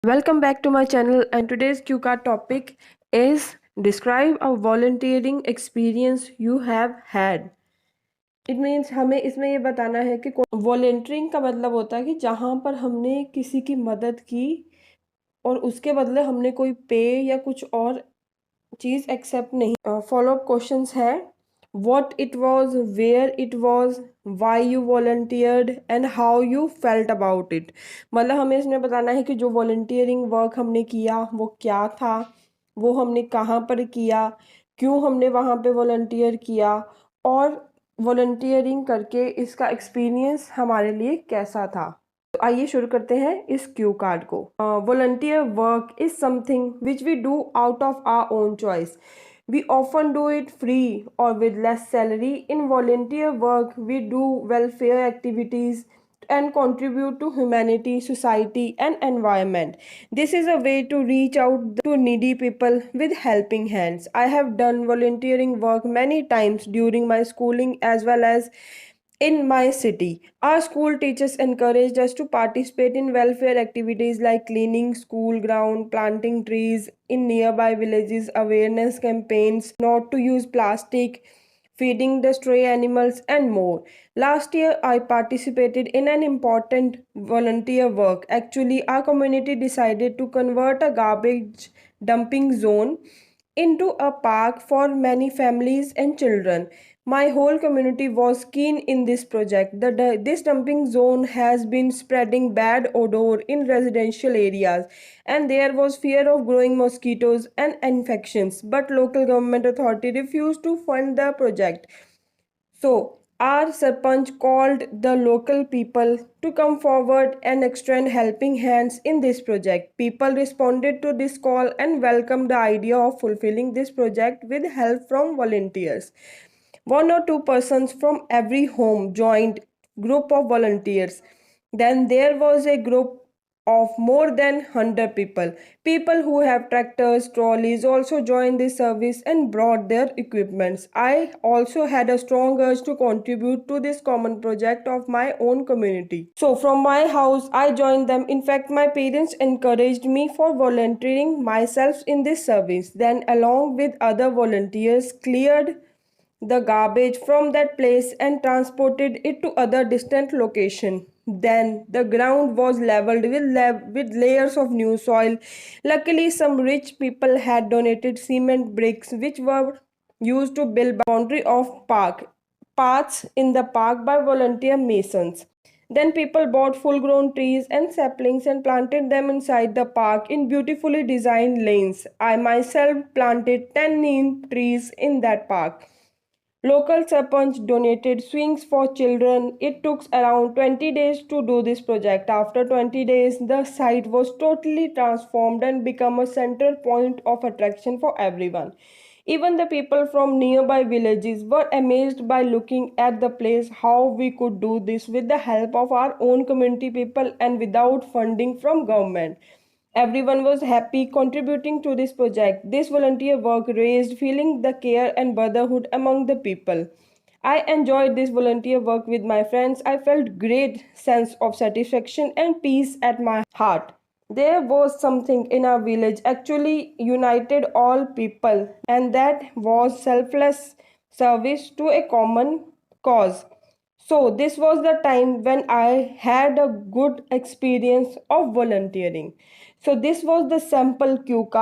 Welcome back to my channel, and today's cue card topic is describe a volunteering experience you have had. It means हमें इसमें ये बताना है कि volunteering का मतलब होता है कि जहाँ पर हमने किसी की मदद की और उसके बदले हमने कोई पे या कुछ और चीज़ एक्सेप्ट नहीं। फॉलो अप क्वेश्चंस है what it was, where it was, why you volunteered and how you felt about it। मतलब हमें इसमें बताना है कि जो वॉलंटियरिंग वर्क हमने किया वो क्या था, वो हमने कहाँ पर किया, क्यों हमने वहाँ पे वॉलंटियर किया और वॉलंटियरिंग करके इसका एक्सपीरियंस हमारे लिए कैसा था। तो आइए शुरू करते हैं इस क्यू कार्ड को। Volunteer work is something which we do out of our own choice. We often do it free or with less salary. In volunteer work, we do welfare activities and contribute to humanity, society, and environment. This is a way to reach out to needy people with helping hands. I have done volunteering work many times during my schooling as well as in my city. Our school teachers encouraged us to participate in welfare activities like cleaning school ground, planting trees in nearby villages, awareness campaigns, not to use plastic, feeding the stray animals, and more. Last year, I participated in an important volunteer work. Actually, our community decided to convert a garbage dumping zone into a park for many families and children. My whole community was keen in this project. This dumping zone has been spreading bad odor in residential areas, and there was fear of growing mosquitoes and infections. But local government authority refused to fund the project. So, our Sarpanch called the local people to come forward and extend helping hands in this project. People responded to this call and welcomed the idea of fulfilling this project with help from volunteers. One or two persons from every home joined group of volunteers. Then there was a group of more than 100 people. People who have tractors, trolleys also joined this service and brought their equipments. I also had a strong urge to contribute to this common project of my own community. So from my house, I joined them. In fact, my parents encouraged me for volunteering myself in this service. Then along with other volunteers, cleared the garbage from that place and transported it to other distant location. Then the ground was leveled with layers of new soil. Luckily, some rich people had donated cement bricks which were used to build boundary of park paths in the park by volunteer masons. Then people bought full grown trees and saplings and planted them inside the park in beautifully designed lanes. I myself planted 10 neem trees in that park. Local Sarpanch donated swings for children. It took around 20 days to do this project. After 20 days, the site was totally transformed and became a central point of attraction for everyone. Even the people from nearby villages were amazed by looking at the place how we could do this with the help of our own community people and without funding from government. Everyone was happy contributing to this project. This volunteer work raised feeling the care and brotherhood among the people. I enjoyed this volunteer work with my friends. I felt great sense of satisfaction and peace at my heart. There was something in our village actually united all people, and that was selfless service to a common cause. So, this was the time when I had a good experience of volunteering. So, this was the sample cue card.